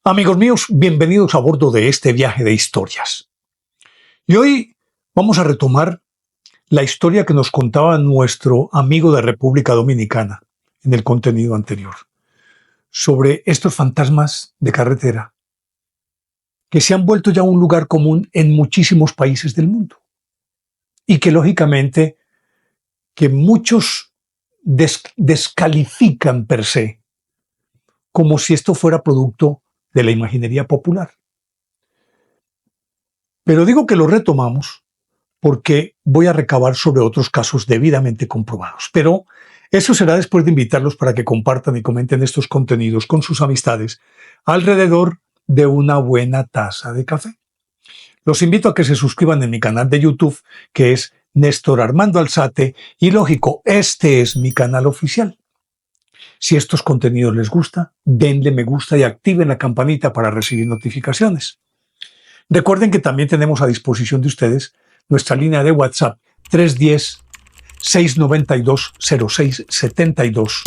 Amigos míos, bienvenidos a bordo de este viaje de historias. Y hoy vamos a retomar la historia que nos contaba nuestro amigo de República Dominicana en el contenido anterior, sobre estos fantasmas de carretera que se han vuelto ya un lugar común en muchísimos países del mundo y que lógicamente que muchos descalifican per se como si esto fuera producto de la imaginería popular. Pero digo que lo retomamos porque voy a recabar sobre otros casos debidamente comprobados. Pero eso será después de invitarlos para que compartan y comenten estos contenidos con sus amistades alrededor de una buena taza de café. Los invito a que se suscriban en mi canal de YouTube, que es Néstor Armando Alzate, y lógico, este es mi canal oficial. Si estos contenidos les gusta, denle me gusta y activen la campanita para recibir notificaciones. Recuerden que también tenemos a disposición de ustedes nuestra línea de WhatsApp 310-692-0672.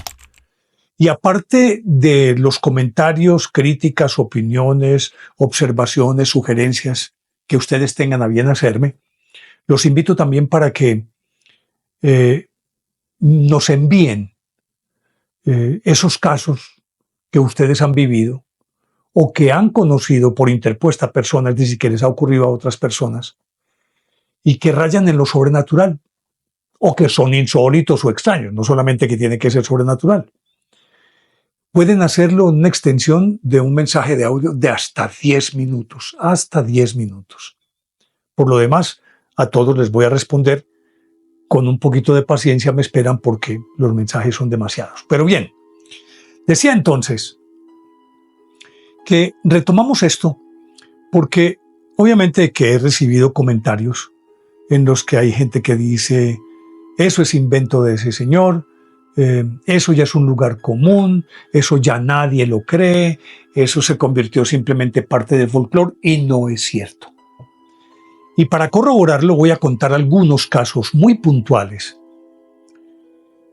Y aparte de los comentarios, críticas, opiniones, observaciones, sugerencias que ustedes tengan a bien hacerme, los invito también para que nos envíen esos casos que ustedes han vivido o que han conocido por interpuesta personas, ni siquiera les ha ocurrido a otras personas, y que rayan en lo sobrenatural, o que son insólitos o extraños, no solamente que tiene que ser sobrenatural. Pueden hacerlo en una extensión de un mensaje de audio de hasta 10 minutos, hasta 10 minutos. Por lo demás, a todos les voy a responder. Con un poquito de paciencia me esperan porque los mensajes son demasiados. Pero bien, decía entonces que retomamos esto porque obviamente que he recibido comentarios en los que hay gente que dice eso es invento de ese señor, eso ya es un lugar común, eso ya nadie lo cree, eso se convirtió simplemente parte del folclore y no es cierto. Y para corroborarlo voy a contar algunos casos muy puntuales.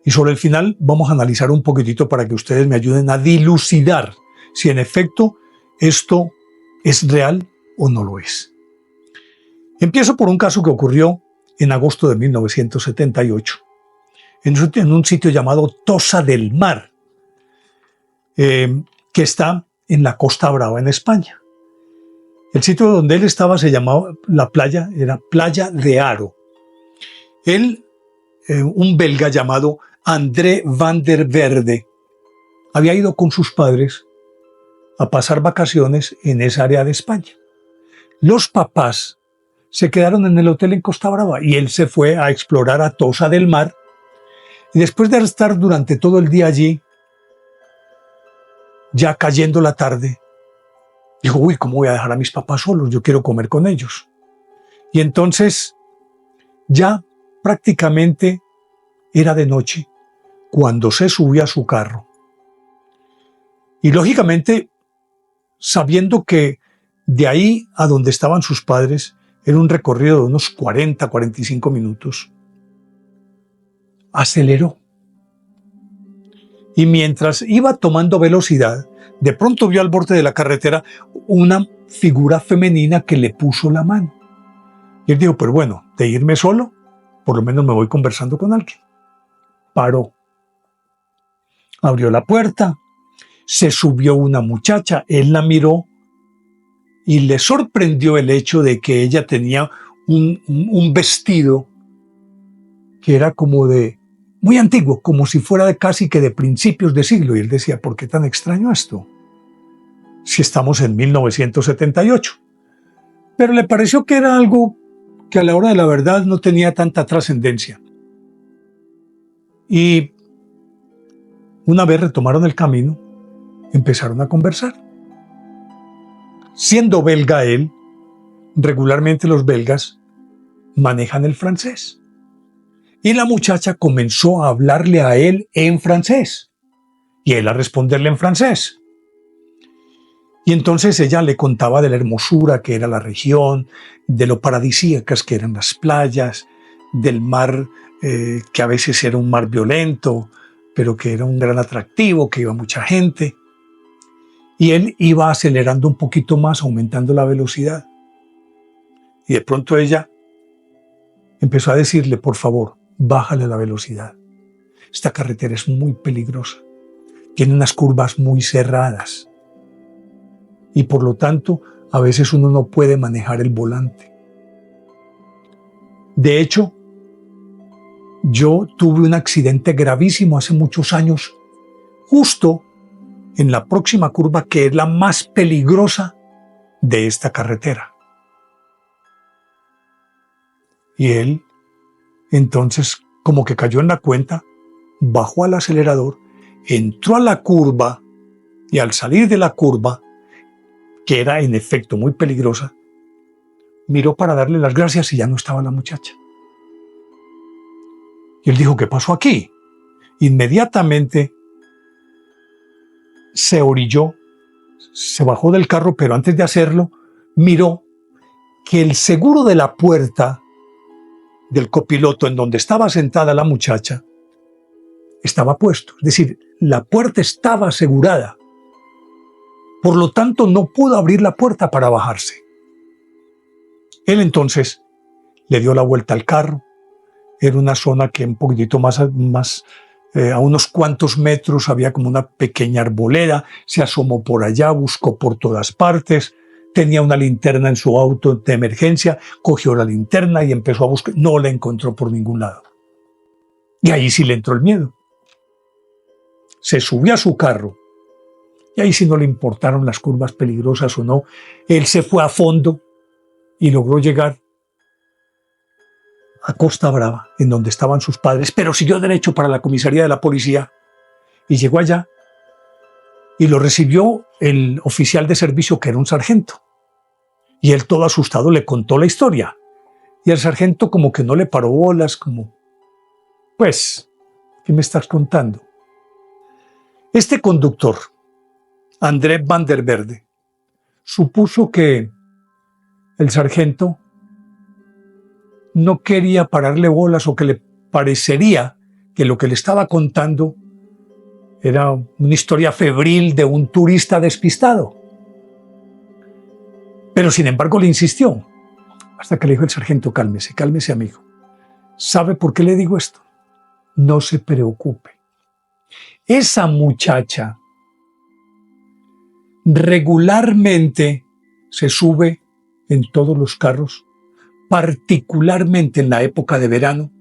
Y sobre el final vamos a analizar un poquitito para que ustedes me ayuden a dilucidar si en efecto esto es real o no lo es. Empiezo por un caso que ocurrió en agosto de 1978 en un sitio llamado Tossa del Mar, que está en la Costa Brava, en España. El sitio donde él estaba se llamaba, la playa era Playa de Aro. Él, un belga llamado André van der Verde, había ido con sus padres a pasar vacaciones en esa área de España. Los papás se quedaron en el hotel en Costa Brava y él se fue a explorar a Tossa del Mar. Y después de estar durante todo el día allí, ya cayendo la tarde, dijo, uy, ¿cómo voy a dejar a mis papás solos? Yo quiero comer con ellos. Y entonces, ya prácticamente era de noche cuando se subió a su carro. Y lógicamente, sabiendo que de ahí a donde estaban sus padres era un recorrido de unos 40-45 minutos, aceleró. Y mientras iba tomando velocidad, de pronto vio al borde de la carretera una figura femenina que le puso la mano. Y él dijo, pero bueno, de irme solo, por lo menos me voy conversando con alguien. Paró. Abrió la puerta, se subió una muchacha, él la miró y le sorprendió el hecho de que ella tenía un vestido que era como de muy antiguo, como si fuera de casi que de principios de siglo. Y él decía, ¿por qué tan extraño esto? Si estamos en 1978. Pero le pareció que era algo que a la hora de la verdad no tenía tanta trascendencia. Y una vez retomaron el camino, empezaron a conversar. Siendo belga él, regularmente los belgas manejan el francés. Y la muchacha comenzó a hablarle a él en francés y él a responderle en francés. Y entonces ella le contaba de la hermosura que era la región, de lo paradisíacas que eran las playas, del mar que a veces era un mar violento, pero que era un gran atractivo, que iba mucha gente. Y él iba acelerando un poquito más, aumentando la velocidad. Y de pronto ella empezó a decirle, por favor, bájale la velocidad. Esta carretera es muy peligrosa. Tiene unas curvas muy cerradas. Y por lo tanto, a veces uno no puede manejar el volante. De hecho, yo tuve un accidente gravísimo hace muchos años, justo en la próxima curva, que es la más peligrosa de esta carretera. Y él, entonces, como que cayó en la cuenta, bajó al acelerador, entró a la curva y al salir de la curva, que era en efecto muy peligrosa, miró para darle las gracias y ya no estaba la muchacha. Y él dijo, ¿qué pasó aquí? Inmediatamente se orilló, se bajó del carro, pero antes de hacerlo, miró que el seguro de la puerta del copiloto en donde estaba sentada la muchacha estaba puesto. Es decir, la puerta estaba asegurada. Por lo tanto, no pudo abrir la puerta para bajarse. Él entonces le dio la vuelta al carro. Era una zona que un poquitito más a unos cuantos metros había como una pequeña arboleda. Se asomó por allá, buscó por todas partes. Tenía una linterna en su auto de emergencia. Cogió la linterna y empezó a buscar. No la encontró por ningún lado. Y ahí sí le entró el miedo. Se subió a su carro. Y ahí sí no le importaron las curvas peligrosas o no. Él se fue a fondo y logró llegar a Costa Brava, en donde estaban sus padres, pero siguió derecho para la comisaría de la policía y llegó allá y lo recibió el oficial de servicio, que era un sargento. Y él, todo asustado, le contó la historia. Y el sargento como que no le paró bolas, como, pues, ¿qué me estás contando? Este conductor, André Van der Velde, supuso que el sargento no quería pararle bolas o que le parecería que lo que le estaba contando era una historia febril de un turista despistado. Pero sin embargo le insistió, hasta que le dijo el sargento, cálmese, cálmese amigo. ¿Sabe por qué le digo esto? No se preocupe. Esa muchacha regularmente se sube en todos los carros, particularmente en la época de verano,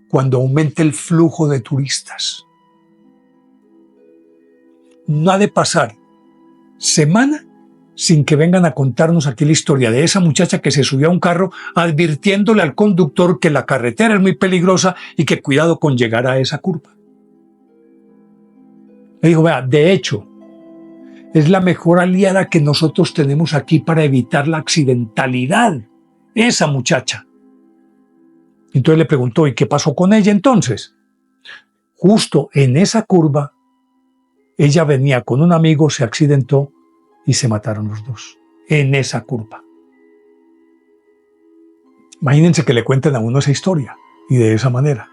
cuando aumenta el flujo de turistas. No ha de pasar semana sin que vengan a contarnos aquí la historia de esa muchacha que se subió a un carro advirtiéndole al conductor que la carretera es muy peligrosa y que cuidado con llegar a esa curva. Le digo, vea, de hecho, es la mejor aliada que nosotros tenemos aquí para evitar la accidentalidad. Esa muchacha. Entonces le preguntó, ¿y qué pasó con ella entonces? Justo en esa curva, ella venía con un amigo, se accidentó y se mataron los dos. En esa curva. Imagínense que le cuenten a uno esa historia y de esa manera.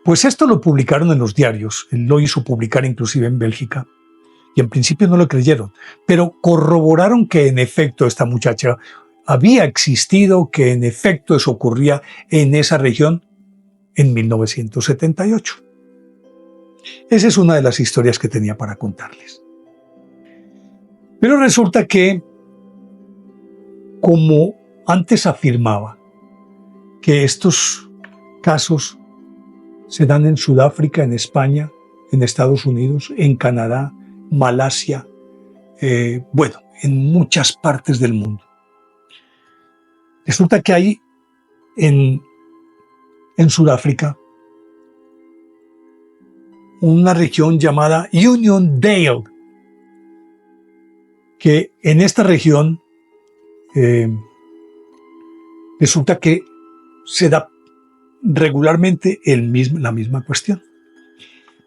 Pues esto lo publicaron en los diarios. Él lo hizo publicar inclusive en Bélgica. Y en principio no lo creyeron, pero corroboraron que en efecto esta muchacha había existido, que en efecto eso ocurría en esa región en 1978. Esa es una de las historias que tenía para contarles. Pero resulta que, como antes afirmaba, que estos casos se dan en Sudáfrica, en España, en Estados Unidos, en Canadá, Malasia, en muchas partes del mundo. Resulta que hay en Sudáfrica una región llamada Union Dale, que en esta región resulta que se da regularmente la misma cuestión.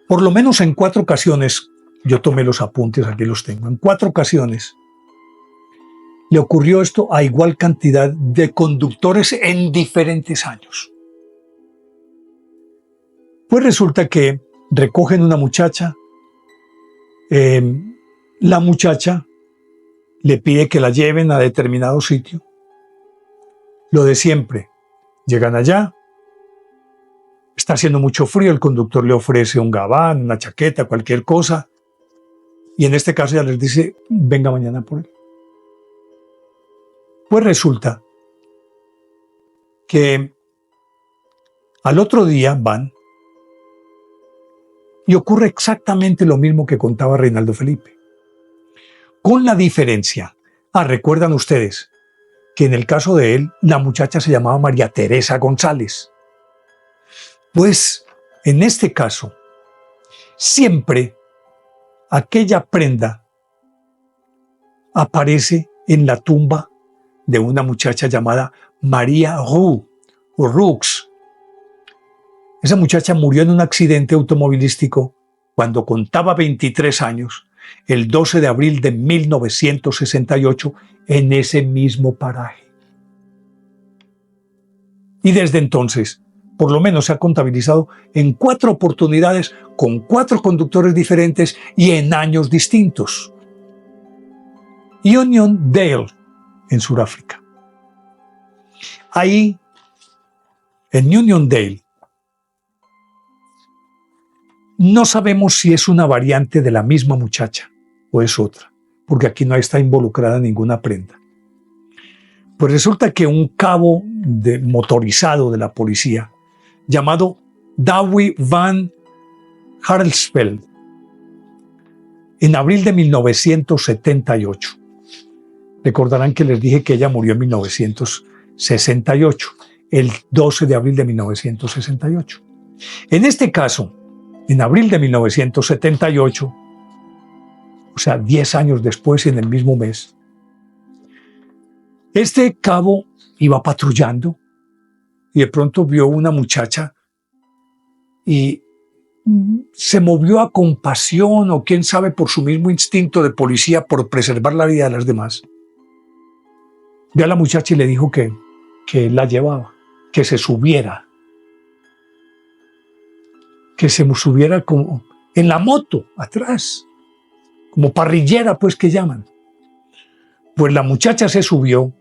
Por lo menos en 4 ocasiones, yo tomé los apuntes, aquí los tengo, en 4 ocasiones le ocurrió esto a igual cantidad de conductores en diferentes años. Pues resulta que recogen una muchacha, La muchacha le pide que la lleven a determinado sitio. Lo de siempre. Llegan allá. Está haciendo mucho frío. El conductor le ofrece un gabán, una chaqueta, cualquier cosa. Y en este caso ya les dice, venga mañana por él. Pues resulta que al otro día van y ocurre exactamente lo mismo que contaba Reinaldo Felipe. Con la diferencia, recuerdan ustedes que en el caso de él, la muchacha se llamaba María Teresa González. Pues en este caso, siempre aquella prenda aparece en la tumba de una muchacha llamada María Roux o Roux. Esa muchacha murió en un accidente automovilístico cuando contaba 23 años, el 12 de abril de 1968, en ese mismo paraje. Y desde entonces, por lo menos se ha contabilizado en 4 oportunidades con 4 conductores diferentes y en años distintos. Union Dale, en Sudáfrica. Ahí, en Union Dale, no sabemos si es una variante de la misma muchacha o es otra, porque aquí no está involucrada ninguna prenda. Pues resulta que un cabo motorizado de la policía, llamado Douwe van Harelsveld, en abril de 1978, recordarán que les dije que ella murió en 1968, el 12 de abril de 1968. En este caso, en abril de 1978, o sea, 10 años después, en el mismo mes, este cabo iba patrullando y de pronto vio una muchacha y se movió a compasión o quién sabe por su mismo instinto de policía por preservar la vida de las demás. Vio a la muchacha y le dijo que la llevaba, que se subiera como en la moto, atrás, como parrillera, pues, que llaman. Pues la muchacha se subió,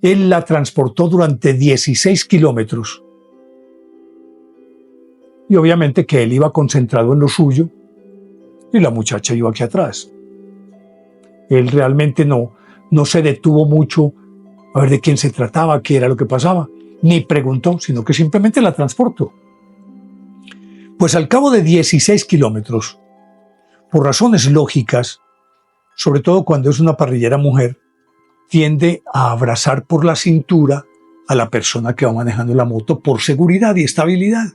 él la transportó durante 16 kilómetros. Y obviamente que él iba concentrado en lo suyo y la muchacha iba aquí atrás. Él realmente no se detuvo mucho a ver de quién se trataba, qué era lo que pasaba, ni preguntó, sino que simplemente la transportó. Pues al cabo de 16 kilómetros, por razones lógicas, sobre todo cuando es una parrillera mujer, tiende a abrazar por la cintura a la persona que va manejando la moto por seguridad y estabilidad.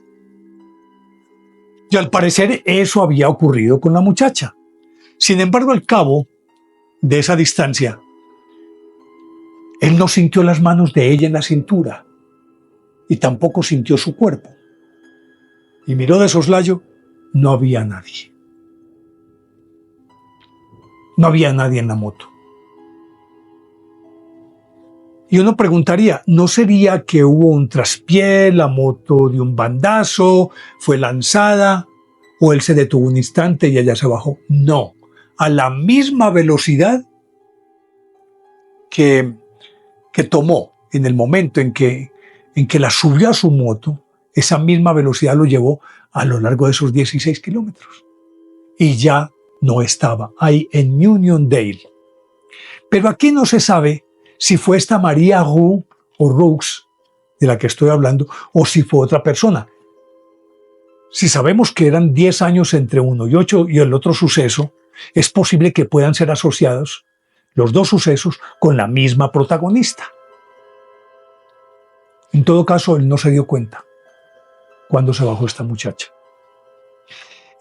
Y al parecer eso había ocurrido con la muchacha. Sin embargo, al cabo de esa distancia, él no sintió las manos de ella en la cintura y tampoco sintió su cuerpo. Y miró de soslayo, no había nadie. No había nadie en la moto. Y uno preguntaría, ¿no sería que hubo un traspié, la moto dio un bandazo, fue lanzada, o él se detuvo un instante y ella se bajó? No, a la misma velocidad que tomó en el momento en que la subió a su moto, esa misma velocidad lo llevó a lo largo de esos 16 kilómetros. Y ya no estaba ahí en Union Dale. Pero aquí no se sabe si fue esta María Roux o Roux de la que estoy hablando o si fue otra persona. Si sabemos que eran 10 años entre uno y 8 y el otro suceso, es posible que puedan ser asociados los dos sucesos con la misma protagonista. En todo caso, él no se dio cuenta cuando se bajó esta muchacha.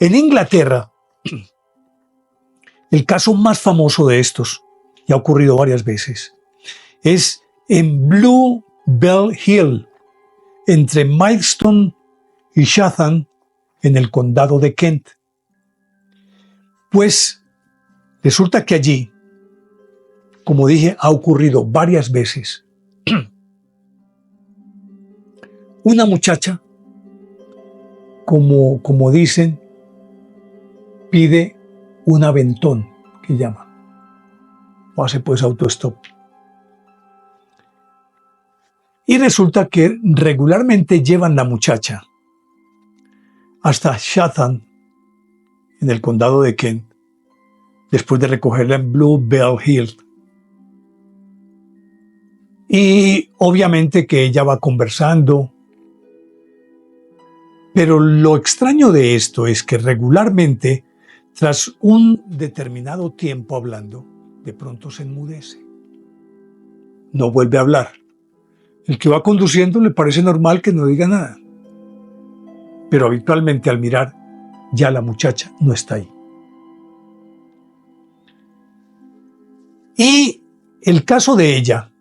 En Inglaterra, el caso más famoso de estos, y ha ocurrido varias veces, es en Blue Bell Hill, entre Maidstone y Chatham, en el condado de Kent. Pues resulta que allí, como dije, ha ocurrido varias veces. Una muchacha, como dicen, pide un aventón, que llama, o hace pues autostop. Y resulta que regularmente llevan la muchacha hasta Chatham, en el condado de Kent, después de recogerla en Bluebell Hill. Y obviamente que ella va conversando. Pero lo extraño de esto es que regularmente, tras un determinado tiempo hablando, de pronto se enmudece. No vuelve a hablar. El que va conduciendo le parece normal que no diga nada. Pero habitualmente al mirar, ya la muchacha no está ahí. Y el caso de ella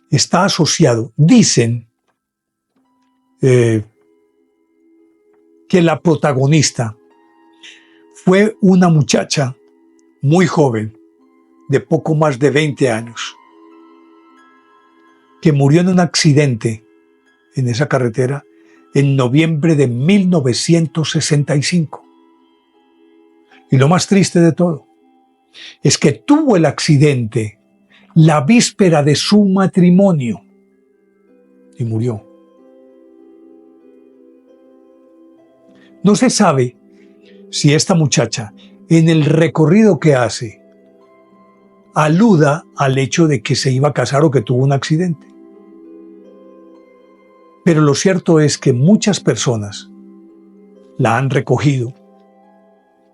está asociado, dicen, que la protagonista fue una muchacha muy joven, de poco más de 20 años, que murió en un accidente en esa carretera en noviembre de 1965. Y lo más triste de todo es que tuvo el accidente la víspera de su matrimonio y murió. No se sabe si esta muchacha, en el recorrido que hace, aluda al hecho de que se iba a casar o que tuvo un accidente. Pero lo cierto es que muchas personas la han recogido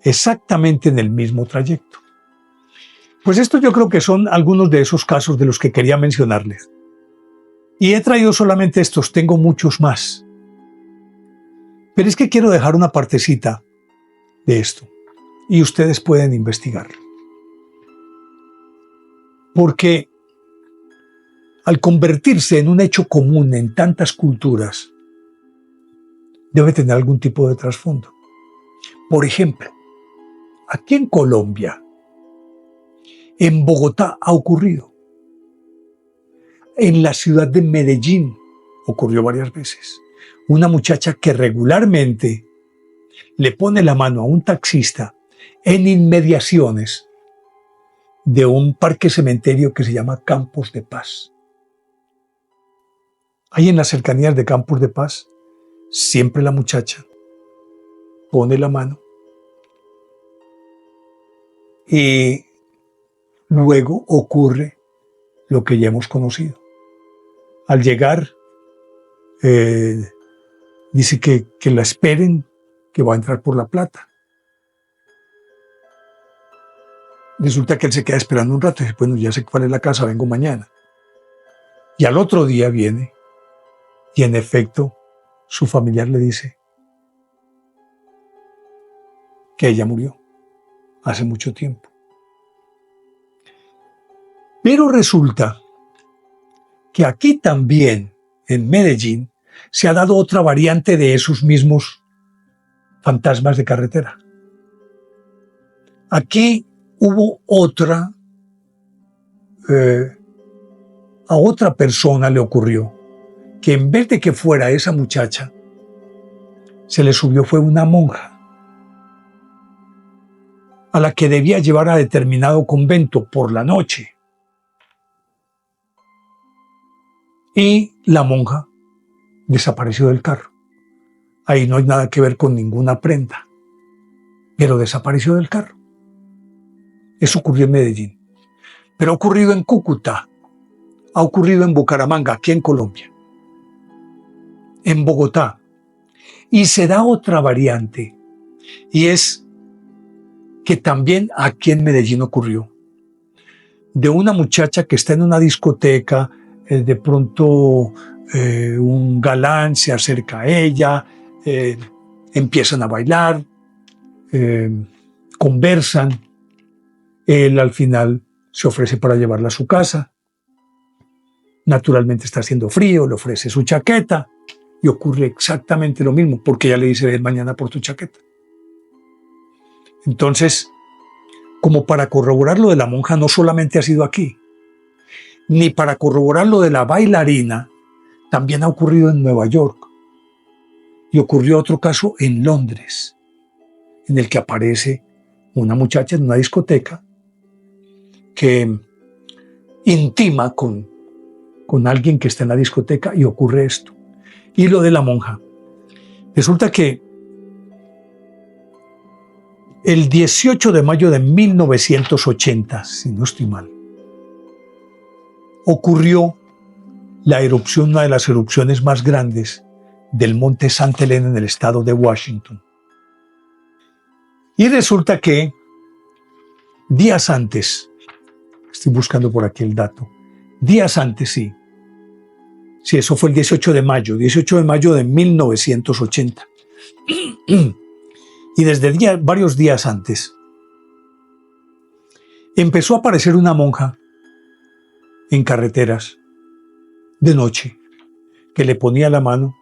exactamente en el mismo trayecto. Pues esto yo creo que son algunos de esos casos de los que quería mencionarles. Y he traído solamente estos, tengo muchos más. Pero es que quiero dejar una partecita de esto y ustedes pueden investigar. Porque al convertirse en un hecho común en tantas culturas, debe tener algún tipo de trasfondo. Por ejemplo, aquí en Colombia, en Bogotá ha ocurrido. En la ciudad de Medellín ocurrió varias veces. Una muchacha que regularmente le pone la mano a un taxista en inmediaciones de un parque cementerio que se llama Campos de Paz. Ahí en las cercanías de Campos de Paz, siempre la muchacha pone la mano y luego ocurre lo que ya hemos conocido. Al llegar, dice que la esperen, que va a entrar por la plata. Resulta que él se queda esperando un rato y dice, bueno, ya sé cuál es la casa, vengo mañana. Y al otro día viene y en efecto su familiar le dice que ella murió hace mucho tiempo. Pero resulta que aquí también, en Medellín, se ha dado otra variante de esos mismos fantasmas de carretera. Aquí hubo a otra persona le ocurrió que en vez de que fuera esa muchacha, se le subió fue una monja a la que debía llevar a determinado convento por la noche. Y la monja desapareció del carro. Ahí no hay nada que ver con ninguna prenda, pero desapareció del carro. Eso ocurrió en Medellín. Pero ha ocurrido en Cúcuta, ha ocurrido en Bucaramanga, aquí en Colombia, en Bogotá. Y se da otra variante, y es que también aquí en Medellín ocurrió, de una muchacha que está en una discoteca, de pronto un galán se acerca a ella, empiezan a bailar, conversan, él al final se ofrece para llevarla a su casa, naturalmente está haciendo frío, le ofrece su chaqueta y ocurre exactamente lo mismo, porque ella le dice, ven mañana por tu chaqueta. Entonces, como para corroborar lo de la monja, no solamente ha sido aquí, ni para corroborar lo de la bailarina, también ha ocurrido en Nueva York. Y ocurrió otro caso en Londres, en el que aparece una muchacha en una discoteca que intima con alguien que está en la discoteca y ocurre esto. Y lo de la monja. Resulta que el 18 de mayo de 1980, si no estoy mal, ocurrió la erupción, una de las erupciones más grandes del monte Santa Elena en el estado de Washington. Y resulta que días antes, estoy buscando por aquí el dato, días antes, sí, eso fue el 18 de mayo de 1980. Y desde varios días antes empezó a aparecer una monja en carreteras de noche que le ponía la mano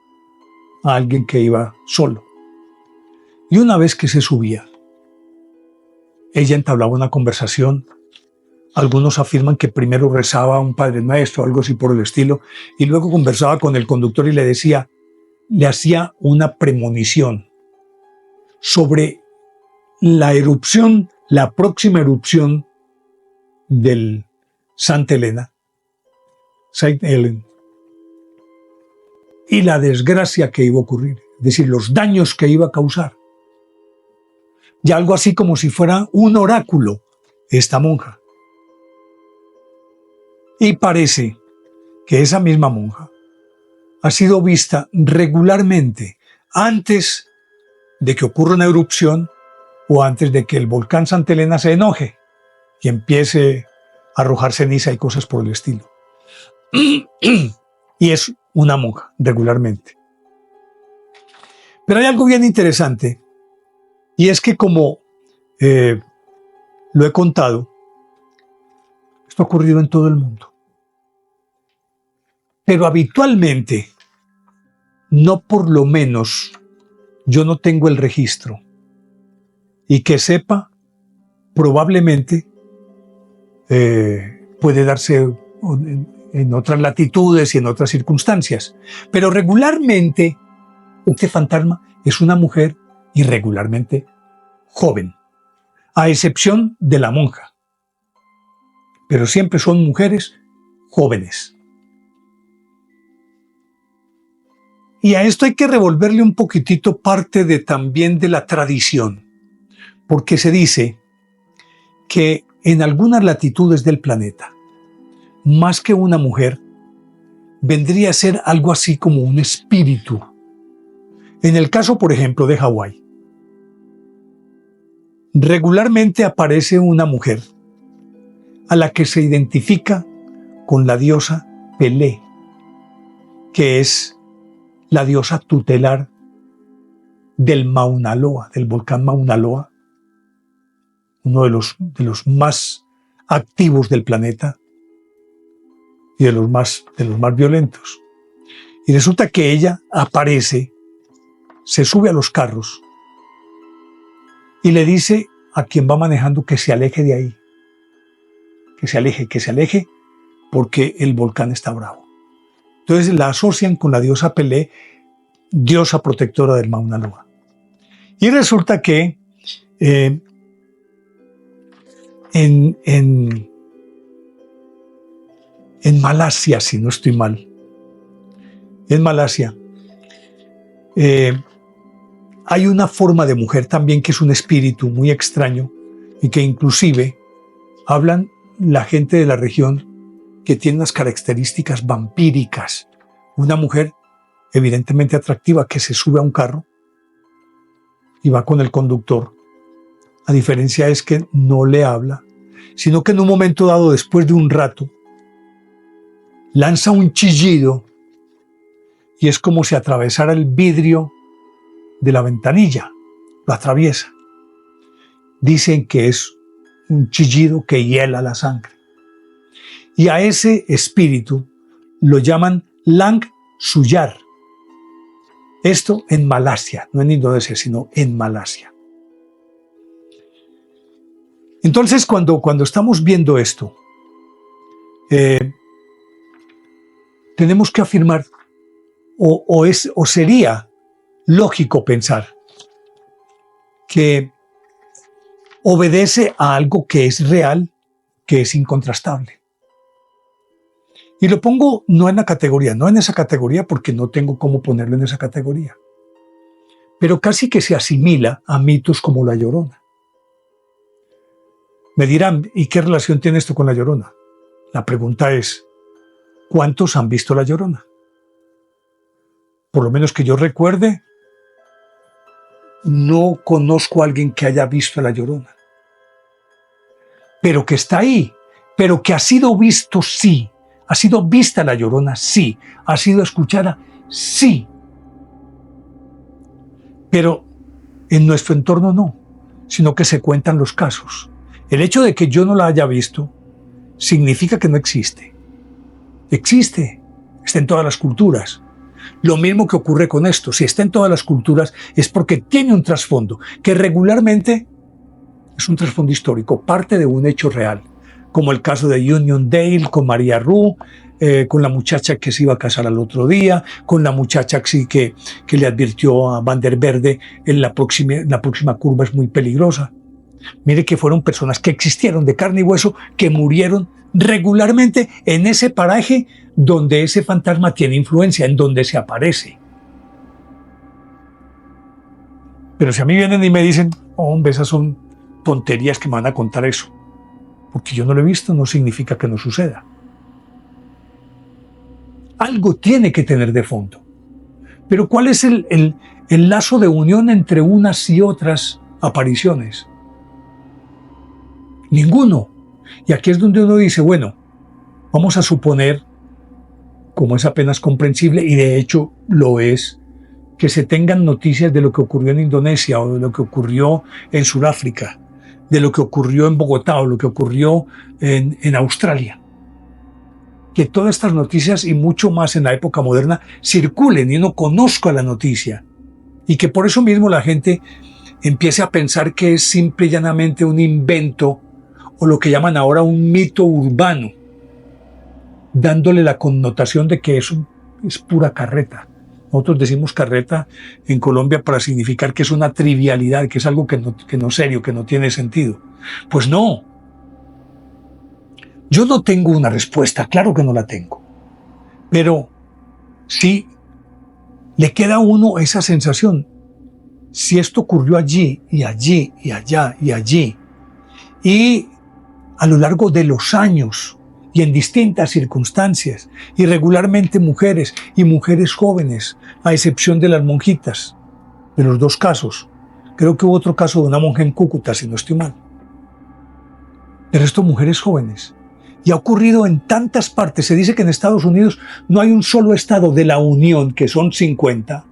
a alguien que iba solo. Y una vez que se subía, ella entablaba una conversación. Algunos afirman que primero rezaba a un Padre Nuestro, algo así por el estilo, y luego conversaba con el conductor y le hacía una premonición sobre la erupción, la próxima erupción del Santa Elena, Saint Helen, y la desgracia que iba a ocurrir, es decir, los daños que iba a causar. Y algo así como si fuera un oráculo esta monja. Y parece que esa misma monja ha sido vista regularmente antes de que ocurra una erupción o antes de que el volcán Santa Elena se enoje y empiece a arrojar ceniza y cosas por el estilo. Y es una monja regularmente. Pero hay algo bien interesante, y es que como lo he contado, esto ha ocurrido en todo el mundo. Pero habitualmente, no por lo menos, yo no tengo el registro. Y que sepa, probablemente puede darse en otras latitudes y en otras circunstancias. Pero regularmente, este fantasma es una mujer y regularmente joven, a excepción de la monja. Pero siempre son mujeres jóvenes. Y a esto hay que revolverle un poquitito parte también de la tradición, porque se dice que en algunas latitudes del planeta, más que una mujer, vendría a ser algo así como un espíritu. En el caso, por ejemplo, de Hawái, regularmente aparece una mujer a la que se identifica con la diosa Pelé, que es la diosa tutelar del Mauna Loa, del volcán Mauna Loa, uno de los más activos del planeta y de los más violentos. Y resulta que ella aparece, se sube a los carros y le dice a quien va manejando que se aleje de ahí, que se aleje porque el volcán está bravo. Entonces la asocian con la diosa Pelé, diosa protectora del Mauna Loa. Y resulta que en Malasia, si no estoy mal, en Malasia hay una forma de mujer también que es un espíritu muy extraño y que inclusive hablan la gente de la región que tiene unas características vampíricas. Una mujer evidentemente atractiva que se sube a un carro y va con el conductor. A diferencia es que no le habla, sino que en un momento dado, después de un rato, lanza un chillido y es como si atravesara el vidrio de la ventanilla, lo atraviesa. Dicen que es un chillido que hiela la sangre. Y a ese espíritu lo llaman Lang Suyar. Esto en Malasia, no en Indonesia, sino en Malasia. Entonces, cuando estamos viendo esto, tenemos que afirmar, o sería lógico pensar, que obedece a algo que es real, que es incontrastable. Y lo pongo no en esa categoría porque no tengo cómo ponerlo en esa categoría, pero casi que se asimila a mitos como La Llorona. Me dirán, ¿y qué relación tiene esto con La Llorona? La pregunta es, ¿cuántos han visto La Llorona? Por lo menos que yo recuerde, no conozco a alguien que haya visto a La Llorona. Pero que está ahí, pero que ha sido visto, sí. Ha sido vista La Llorona, sí. Ha sido escuchada, sí. Pero en nuestro entorno no, sino que se cuentan los casos. El hecho de que yo no la haya visto significa que no existe. Existe, está en todas las culturas. Lo mismo que ocurre con esto, si está en todas las culturas es porque tiene un trasfondo, que regularmente es un trasfondo histórico, parte de un hecho real, como el caso de Union Dale con María Rue, con la muchacha que se iba a casar al otro día, con la muchacha que le advirtió a Van der Verde en la próxima curva es muy peligrosa. Mire que fueron personas que existieron de carne y hueso, que murieron regularmente en ese paraje donde ese fantasma tiene influencia, en donde se aparece. Pero si a mí vienen y me dicen, oh, hombre, esas son tonterías que me van a contar eso, porque yo no lo he visto, no significa que no suceda. Algo tiene que tener de fondo. Pero ¿cuál es el lazo de unión entre unas y otras apariciones? Ninguno. Y aquí es donde uno dice, bueno, vamos a suponer, como es apenas comprensible, y de hecho lo es, que se tengan noticias de lo que ocurrió en Indonesia o de lo que ocurrió en Sudáfrica, de lo que ocurrió en Bogotá o lo que ocurrió en Australia. Que todas estas noticias y mucho más en la época moderna circulen y uno conozca la noticia. Y que por eso mismo la gente empiece a pensar que es simple y llanamente un invento o lo que llaman ahora un mito urbano, dándole la connotación de que eso es pura carreta. Nosotros decimos carreta en Colombia para significar que es una trivialidad, que es algo que no es serio, que no tiene sentido. Pues no. Yo no tengo una respuesta, claro que no la tengo. Pero sí le queda a uno esa sensación. Si esto ocurrió allí y allí y allá y allí, y a lo largo de los años y en distintas circunstancias, y regularmente mujeres y mujeres jóvenes, a excepción de las monjitas, de los dos casos. Creo que hubo otro caso de una monja en Cúcuta, si no estoy mal. El resto mujeres jóvenes. Y ha ocurrido en tantas partes. Se dice que en Estados Unidos no hay un solo estado de la Unión, que son 50,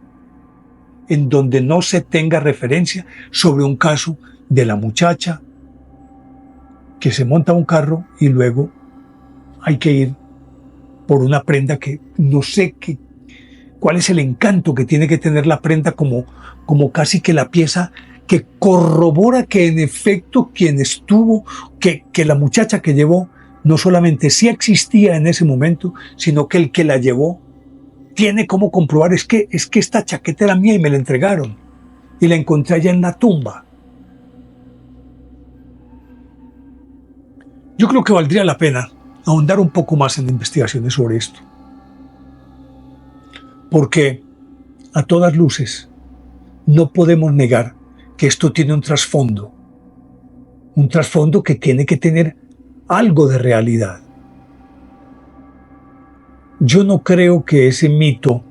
en donde no se tenga referencia sobre un caso de la muchacha que se monta a un carro y luego hay que ir por una prenda que no sé cuál es el encanto que tiene que tener la prenda como casi que la pieza que corrobora que en efecto quien estuvo, que la muchacha que llevó no solamente sí existía en ese momento, sino que el que la llevó tiene cómo comprobar, es que esta chaqueta era mía y me la entregaron y la encontré allá en la tumba. Yo creo que valdría la pena ahondar un poco más en investigaciones sobre esto, porque a todas luces no podemos negar que esto tiene un trasfondo que tiene que tener algo de realidad. Yo no creo que ese mito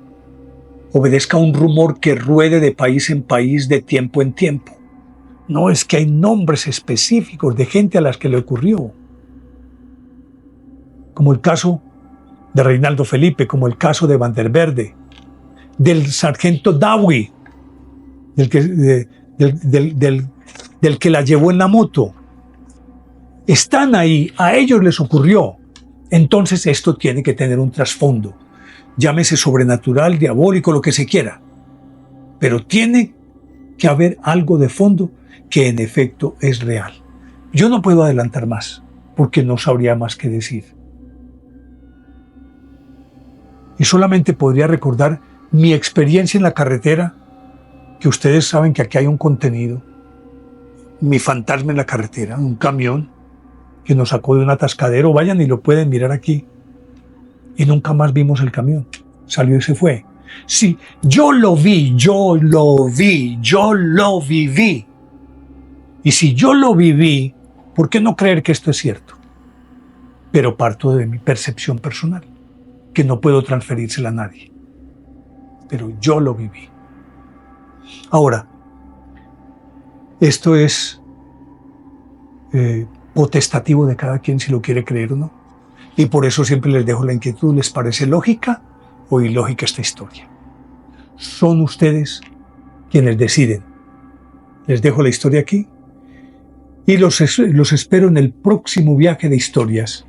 obedezca a un rumor que ruede de país en país, de tiempo en tiempo. No, es que hay nombres específicos de gente a las que le ocurrió. Como el caso de Reinaldo Felipe, como el caso de Van der Verde, del sargento Dowie, del que la llevó en la moto. Están ahí, a ellos les ocurrió. Entonces esto tiene que tener un trasfondo. Llámese sobrenatural, diabólico, lo que se quiera. Pero tiene que haber algo de fondo que en efecto es real. Yo no puedo adelantar más, porque no sabría más que decir. Y solamente podría recordar mi experiencia en la carretera, que ustedes saben que aquí hay un contenido mi fantasma en la carretera, un camión que nos sacó de un atascadero. Vayan y lo pueden mirar aquí. Y nunca más vimos el camión. Salió y se fue. Sí, yo lo vi, yo lo vi, yo lo viví. Y si yo lo viví, ¿por qué no creer que esto es cierto? Pero parto de mi percepción personal, que no puedo transferírsela a nadie. Pero yo lo viví. Ahora, esto es potestativo de cada quien si lo quiere creer o no. Y por eso siempre les dejo la inquietud. ¿Les parece lógica o ilógica esta historia? Son ustedes quienes deciden. Les dejo la historia aquí y los espero en el próximo viaje de historias,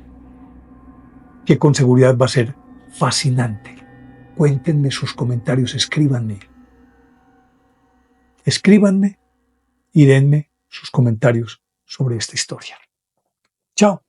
que con seguridad va a ser fascinante. Cuéntenme sus comentarios, escríbanme. Escríbanme y denme sus comentarios sobre esta historia. Chao.